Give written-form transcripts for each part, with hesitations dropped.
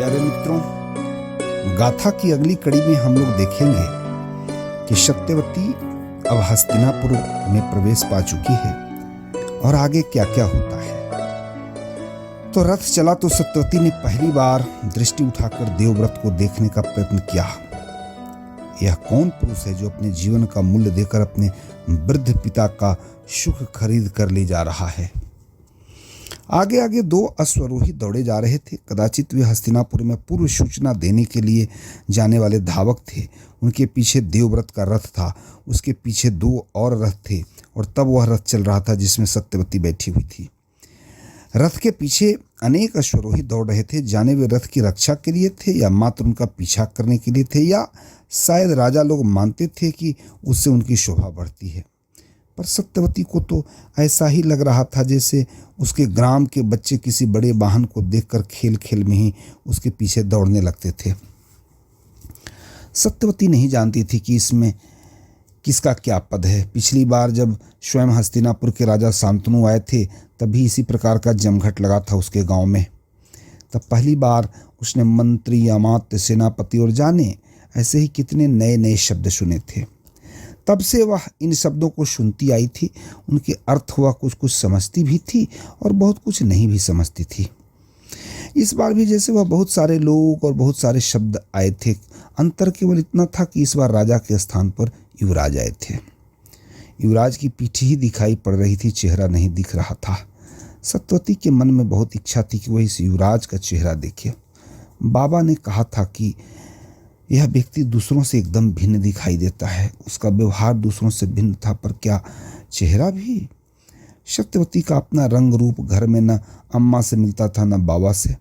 प्यारे मित्रों, गाथा की अगली कड़ी में हम लोग देखेंगे कि सत्यवती अब हस्तिनापुर में प्रवेश पा चुकी है और आगे क्या क्या होता है। तो रथ चला तो सत्यवती ने पहली बार दृष्टि उठाकर देवव्रत को देखने का प्रयत्न किया। यह कौन पुरुष है जो अपने जीवन का मूल्य देकर अपने वृद्ध पिता का सुख खरीद कर ले जा रहा है। आगे आगे दो अश्वरोही दौड़े जा रहे थे। कदाचित वे हस्तिनापुर में पूर्व सूचना देने के लिए जाने वाले धावक थे। उनके पीछे देवव्रत का रथ था, उसके पीछे दो और रथ थे और तब वह रथ चल रहा था जिसमें सत्यवती बैठी हुई थी। रथ के पीछे अनेक अश्वरोही दौड़ रहे थे। जाने वे रथ की रक्षा के लिए थे या मात्र उनका पीछा करने के लिए थे, या शायद राजा लोग मानते थे कि उससे उनकी शोभा बढ़ती है। पर सत्यवती को तो ऐसा ही लग रहा था जैसे उसके ग्राम के बच्चे किसी बड़े वाहन को देखकर खेल खेल में ही उसके पीछे दौड़ने लगते थे। सत्यवती नहीं जानती थी कि इसमें किसका क्या पद है। पिछली बार जब स्वयं हस्तिनापुर के राजा शांतनु आए थे तभी इसी प्रकार का जमघट लगा था उसके गांव में। तब पहली बार उसने मंत्री, अमात्य, सेनापति और जाने ऐसे ही कितने नए नए शब्द सुने थे। तब से वह इन शब्दों को सुनती आई थी। उनके अर्थ हुआ कुछ कुछ समझती भी थी और बहुत कुछ नहीं भी समझती थी। इस बार भी जैसे वह बहुत सारे लोग और बहुत सारे शब्द आए थे। अंतर केवल इतना था कि इस बार राजा के स्थान पर युवराज आए थे। युवराज की पीठ ही दिखाई पड़ रही थी, चेहरा नहीं दिख रहा था। सत्यवती के मन में बहुत इच्छा थी कि वह इस युवराज का चेहरा देखे। बाबा ने कहा था कि यह व्यक्ति दूसरों से एकदम भिन्न दिखाई देता है। उसका व्यवहार दूसरों से भिन्न था, पर क्या चेहरा भी? सत्यवती का अपना रंग रूप घर में न अम्मा से मिलता था न बाबा से।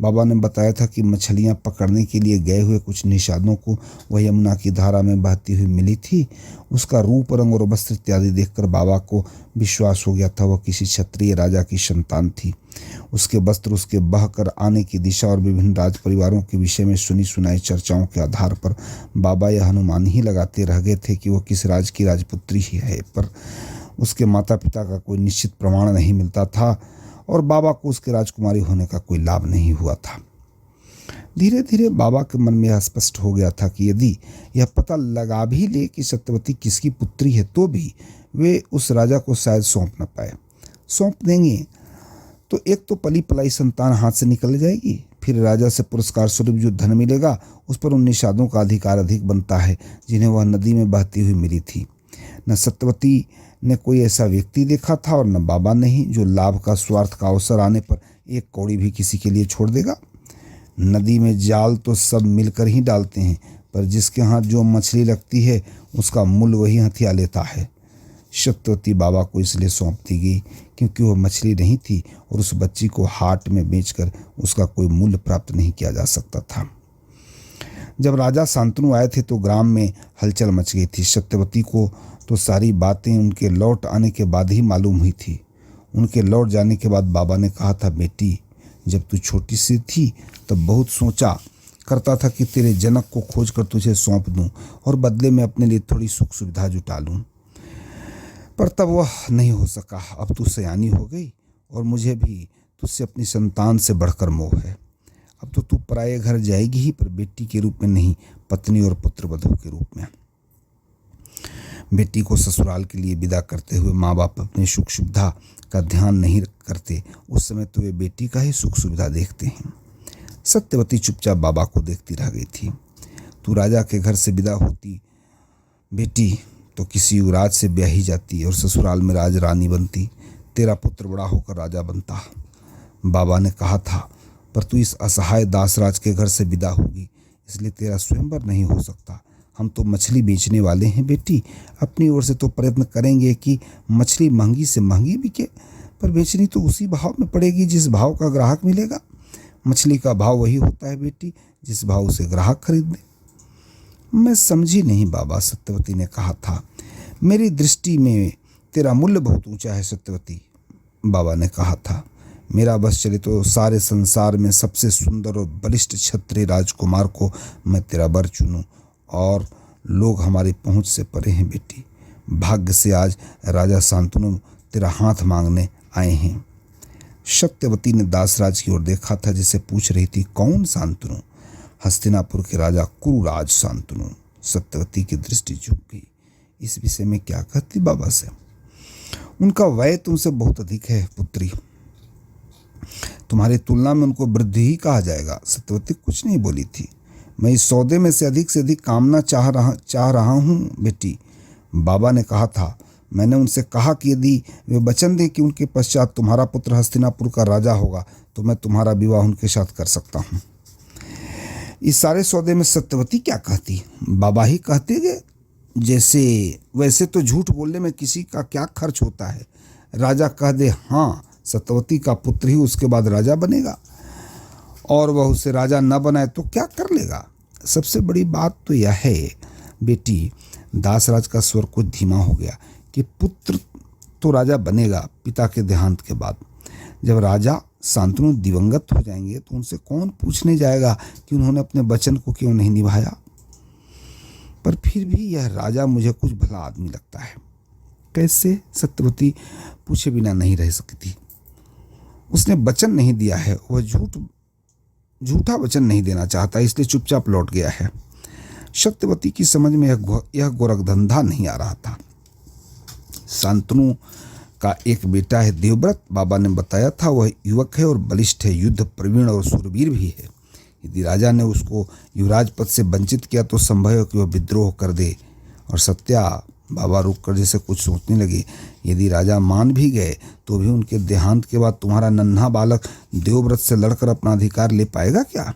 बाबा ने बताया था कि मछलियां पकड़ने के लिए गए हुए कुछ निषादों को वह यमुना की धारा में बहती हुई मिली थी। उसका रूप, रंग और वस्त्र इत्यादि देखकर बाबा को विश्वास हो गया था वह किसी क्षत्रिय राजा की संतान थी। उसके वस्त्र, उसके बहकर आने की दिशा और विभिन्न राज परिवारों के विषय में सुनी सुनाई चर्चाओं के आधार पर बाबा यह अनुमान ही लगाते रह गए थे कि वह किस राज की राजपुत्री ही है, पर उसके माता पिता का कोई निश्चित प्रमाण नहीं मिलता था और बाबा को उसके राजकुमारी होने का कोई लाभ नहीं हुआ था। धीरे धीरे बाबा के मन में यह स्पष्ट हो गया था कि यदि यह पता लगा भी ले कि सत्यवती किसकी पुत्री है तो भी वे उस राजा को शायद सौंप न पाए। सौंप देंगे तो एक तो पली पलाई संतान हाथ से निकल जाएगी, फिर राजा से पुरस्कार स्वरूप जो धन मिलेगा उस पर उन निषादों का अधिकार अधिक बनता है जिन्हें वह नदी में बहती हुई मिली थी। न सत्यवती ने कोई ऐसा व्यक्ति देखा था और न बाबा ने ही, जो लाभ का स्वार्थ का अवसर आने पर एक कौड़ी भी किसी के लिए छोड़ देगा। नदी में जाल तो सब मिलकर ही डालते हैं, पर जिसके हाथ जो मछली लगती है उसका मूल्य वही हथिया लेता है। सत्यवती बाबा को इसलिए सौंप दी गई क्योंकि वह मछली नहीं थी और उस बच्ची को हाट में बेचकर उसका कोई मूल्य प्राप्त नहीं किया जा सकता था। जब राजा शांतनु आए थे तो ग्राम में हलचल मच गई थी। सत्यवती को तो सारी बातें उनके लौट आने के बाद ही मालूम हुई थी। उनके लौट जाने के बाद बाबा ने कहा था, बेटी जब तू छोटी सी थी तब बहुत सोचा करता था कि तेरे जनक को खोज कर तुझे सौंप दूं और बदले में अपने लिए थोड़ी सुख सुविधा जुटा लूं, पर तब वह नहीं हो सका। अब तू सयानी हो गई और मुझे भी तुझसे अपनी संतान से बढ़कर मोह है। अब तो तू पराये घर जाएगी ही, पर बेटी के रूप में नहीं, पत्नी और पुत्रवधू के रूप में। बेटी को ससुराल के लिए विदा करते हुए माँ बाप अपनी सुख सुविधा का ध्यान नहीं करते। उस समय तो वे बेटी का ही सुख सुविधा देखते हैं। सत्यवती चुपचाप बाबा को देखती रह गई थी। तू राजा के घर से विदा होती बेटी तो किसी युवराज से ब्याही जाती और ससुराल में राज रानी बनती। तेरा पुत्र बड़ा होकर राजा बनता। बाबा ने कहा था, पर तू इस असहाय दासराज के घर से विदा होगी, इसलिए तेरा स्वयंवर नहीं हो सकता। हम तो मछली बेचने वाले हैं बेटी। अपनी ओर से तो प्रयत्न करेंगे कि मछली महंगी से महंगी बिके, पर बेचनी तो उसी भाव में पड़ेगी जिस भाव का ग्राहक मिलेगा। मछली का भाव वही होता है बेटी जिस भाव से ग्राहक खरीद दे। मैं समझी नहीं बाबा, सत्यवती ने कहा था। मेरी दृष्टि में तेरा मूल्य बहुत ऊंचा है सत्यवती, बाबा ने कहा था। मेरा बस चले तो सारे संसार में सबसे सुंदर और बलिष्ठ क्षत्रिय राजकुमार को मैं तेरा वर चुनूं, और लोग हमारी पहुंच से परे हैं बेटी। भाग्य से आज राजा शांतनु तेरा हाथ मांगने आए हैं। सत्यवती ने दासराज की ओर देखा था, जिसे पूछ रही थी, कौन शांतनु? हस्तिनापुर के राजा कुरुराज शांतनु। सत्यवती की दृष्टि झुक गई। इस विषय में क्या कहती बाबा से? उनका वय तुमसे बहुत अधिक है पुत्री, तुम्हारी तुलना में उनको वृद्ध ही कहा जाएगा। सत्यवती कुछ नहीं बोली थी। मैं इस सौदे में से अधिक कामना चाह रहा हूँ बेटी। बाबा ने कहा था, मैंने उनसे कहा कि यदि वे वचन दें कि उनके पश्चात तुम्हारा पुत्र हस्तिनापुर का राजा होगा तो मैं तुम्हारा विवाह उनके साथ कर सकता हूँ। इस सारे सौदे में सत्यवती क्या कहती? बाबा ही कहते गए। जैसे वैसे तो झूठ बोलने में किसी का क्या खर्च होता है। राजा कह दे हाँ, सत्यवती का पुत्र ही उसके बाद राजा बनेगा, और वह उसे राजा न बनाए तो क्या कर लेगा? सबसे बड़ी बात तो यह है बेटी, दासराज का स्वर कुछ धीमा हो गया, कि पुत्र तो राजा बनेगा पिता के देहांत के बाद। जब राजा शांतनु दिवंगत हो जाएंगे तो उनसे कौन पूछने जाएगा कि उन्होंने अपने वचन को क्यों नहीं निभाया? पर फिर भी यह राजा मुझे कुछ भला आदमी लगता है। कैसे? सत्यवती पूछे बिना नहीं रह सकती। उसने वचन नहीं दिया है, वह झूठा वचन नहीं देना चाहता, इसलिए चुपचाप लौट गया है। सत्यवती की समझ में यह गोरखधंधा नहीं आ रहा था। शांतनु का एक बेटा है देवव्रत, बाबा ने बताया था। वह युवक है और बलिष्ठ है, युद्ध प्रवीण और सूरवीर भी है। यदि राजा ने उसको युवराज पद से वंचित किया तो संभव है कि वह विद्रोह कर दे। और सत्या, बाबा रुककर जैसे कुछ सोचने लगे, यदि राजा मान भी गए तो भी उनके देहांत के बाद तुम्हारा नन्हा बालक देवव्रत से लड़कर अपना अधिकार ले पाएगा क्या?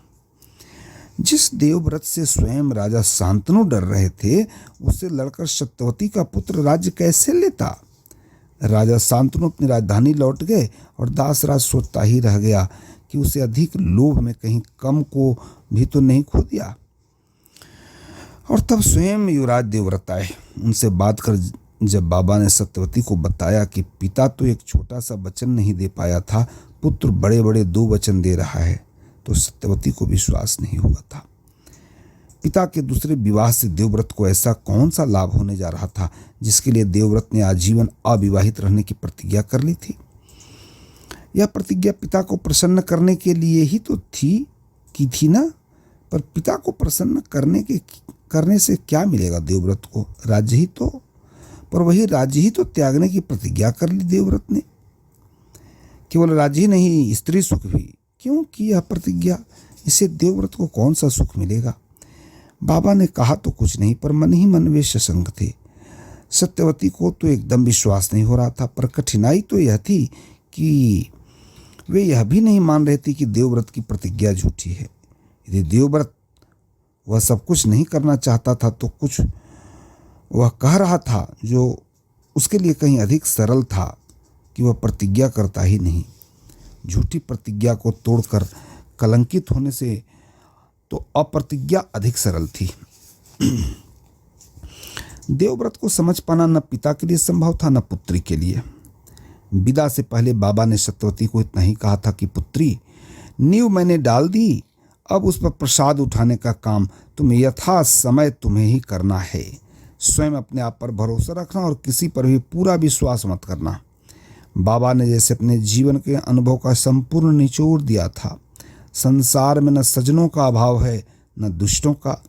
जिस देवव्रत से स्वयं राजा शांतनु डर रहे थे, उससे लड़कर सत्यवती का पुत्र राज्य कैसे लेता? राजा शांतनु अपनी राजधानी लौट गए और दासराज सोचता ही रह गया कि उसे अधिक लोभ में कहीं कम को भी तो नहीं खो दिया। और तब स्वयं युवराज देवव्रत आए। उनसे बात कर जब बाबा ने सत्यवती को बताया कि पिता तो एक छोटा सा वचन नहीं दे पाया था, पुत्र बड़े बड़े 2 वचन दे रहा है, तो सत्यवती को विश्वास नहीं हुआ था। पिता के दूसरे विवाह से देवव्रत को ऐसा कौन सा लाभ होने जा रहा था जिसके लिए देवव्रत ने आजीवन अविवाहित रहने की प्रतिज्ञा कर ली थी? यह प्रतिज्ञा पिता को प्रसन्न करने के लिए ही तो थी ना। पर पिता को प्रसन्न करने से क्या मिलेगा देवव्रत को? राज्य ही तो। पर वही राज्य ही तो त्यागने की प्रतिज्ञा कर ली देवव्रत ने। केवल राज्य ही नहीं, स्त्री सुख भी। क्यों की यह प्रतिज्ञा? इससे देवव्रत को कौन सा सुख मिलेगा? बाबा ने कहा तो कुछ नहीं, पर मन ही मन वे सशंक थे। सत्यवती को तो एकदम विश्वास नहीं हो रहा था, पर कठिनाई तो यह थी कि वे यह भी नहीं मान रहे थे कि देवव्रत की प्रतिज्ञा झूठी है। यदि देवव्रत वह सब कुछ नहीं करना चाहता था तो कुछ वह कह रहा था जो उसके लिए कहीं अधिक सरल था कि वह प्रतिज्ञा करता ही नहीं। झूठी प्रतिज्ञा को तोड़कर कलंकित होने से तो अप्रतिज्ञा अधिक सरल थी। देवव्रत को समझ पाना न पिता के लिए संभव था न पुत्री के लिए। विदा से पहले बाबा ने सत्यवती को इतना ही कहा था कि पुत्री, नींव मैंने डाल दी, अब उस पर प्रसाद उठाने का काम तुम्हें यथा समय तुम्हें ही करना है। स्वयं अपने आप पर भरोसा रखना और किसी पर भी पूरा विश्वास मत करना। बाबा ने जैसे अपने जीवन के अनुभव का संपूर्ण निचोड़ दिया था। संसार में न सज्जनों का अभाव है न दुष्टों का।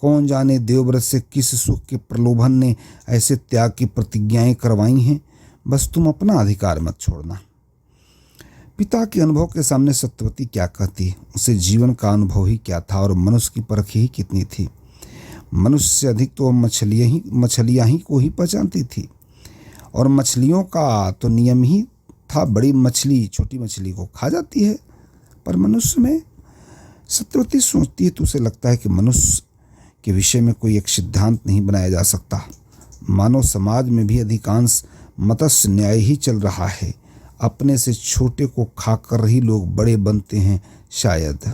कौन जाने देवव्रत से किस सुख के प्रलोभन ने ऐसे त्याग की प्रतिज्ञाएं करवाई हैं। बस तुम अपना अधिकार मत छोड़ना। पिता के अनुभव के सामने सत्यवती क्या कहती? उसे जीवन का अनुभव ही क्या था और मनुष्य की परख ही कितनी थी। मनुष्य से अधिक तो मछलियाँ ही को ही पहचानती थी, और मछलियों का तो नियम ही था, बड़ी मछली छोटी मछली को खा जाती है। पर मनुष्य में सत्यवती सोचती है तो उसे लगता है कि मनुष्य के विषय में कोई एक सिद्धांत नहीं बनाया जा सकता। मानव समाज में भी अधिकांश मत्स्य न्याय ही चल रहा है। अपने से छोटे को खाकर ही लोग बड़े बनते हैं शायद।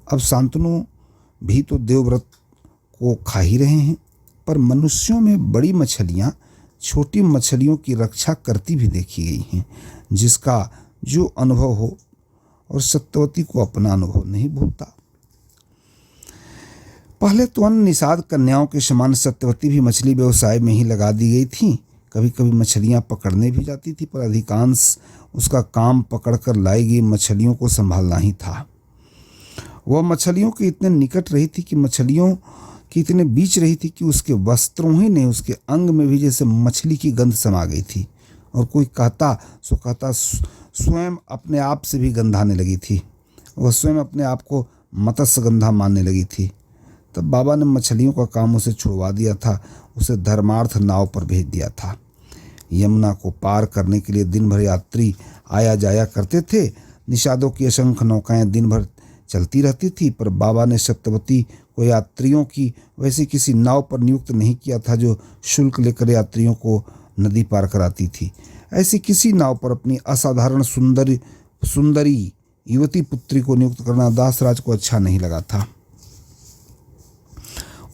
अब शांतनु भी तो देवव्रत को खा ही रहे हैं, पर मनुष्यों में बड़ी मछलियाँ छोटी मछलियों की रक्षा करती भी देखी गई हैं। जिसका जो अनुभव हो, और सत्यवती को अपना अनुभव नहीं भूलता। पहले तो अन्य निषाद कन्याओं के समान सत्यवती भी मछली व्यवसाय में ही लगा दी गई थी। कभी कभी मछलियाँ पकड़ने भी जाती थी, पर अधिकांश उसका काम पकड़कर लाई गई मछलियों को संभालना ही था। वह मछलियों के इतने निकट रही थी कि मछलियों की इतने बीच रही थी कि उसके वस्त्रों ही नहीं, उसके अंग में भी जैसे मछली की गंध समा गई थी। और कोई कहता स्वयं अपने आप से भी गंधाने लगी थी। वह स्वयं अपने आप को मत्स्य गंधा मानने लगी थी। तब बाबा ने मछलियों का काम उसे छुड़वा दिया था, उसे धर्मार्थ नाव पर भेज दिया था। यमुना को पार करने के लिए दिन भर यात्री आया जाया करते थे। निषादों की असंख्य नौकाएं दिन भर चलती रहती थी, पर बाबा ने सत्यवती को यात्रियों की वैसी किसी नाव पर नियुक्त नहीं किया था जो शुल्क लेकर यात्रियों को नदी पार कराती थी। ऐसी किसी नाव पर अपनी असाधारण सुंदरी युवती पुत्री को नियुक्त करना दासराज को अच्छा नहीं लगा था।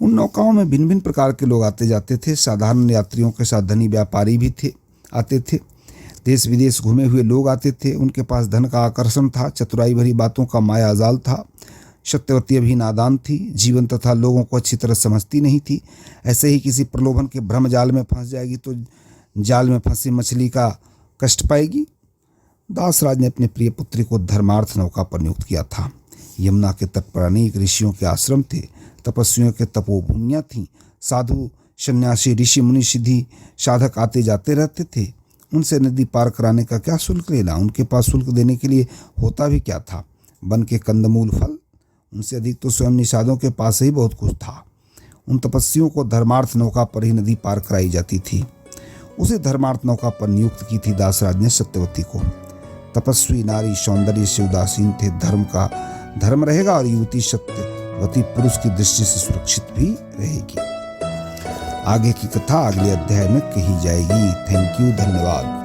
उन नौकाओं में भिन्न भिन्न प्रकार के लोग आते जाते थे। साधारण यात्रियों के साथ धनी व्यापारी भी आते थे। देश विदेश घूमे हुए लोग आते थे। उनके पास धन का आकर्षण था, चतुराई भरी बातों का माया जाल था। सत्यवती अभी नादान थी, जीवन तथा लोगों को अच्छी तरह समझती नहीं थी। ऐसे ही किसी प्रलोभन के भ्रम जाल में फंस जाएगी तो जाल में फंसी मछली का कष्ट पाएगी। दासराज ने अपनी प्रिय पुत्री को धर्मार्थ नौका पर नियुक्त किया था। यमुना के तट पर अनेक ऋषियों के आश्रम थे, तपस्वियों के तपोभूमियाँ थीं। साधु सन्यासी ऋषि मुनि सिद्धि साधक आते जाते रहते थे। उनसे नदी पार कराने का क्या शुल्क लेना, उनके पास शुल्क देने के लिए होता भी क्या था? वन के कंदमूल फल, उनसे अधिक तो स्वयं निषादों के पास ही बहुत कुछ था। उन तपस्वियों को धर्मार्थ नौका पर ही नदी पार कराई जाती थी। उसे धर्मार्थ नौका पर नियुक्त की थी दासराज ने सत्यवती को। तपस्वी नारी सौंदर्य से उदासीन थे, धर्म रहेगा और युवती सत्यवती पुरुष की दृष्टि से सुरक्षित भी रहेगी। आगे की कथा अगले अध्याय में कही जाएगी। थैंक यू, धन्यवाद।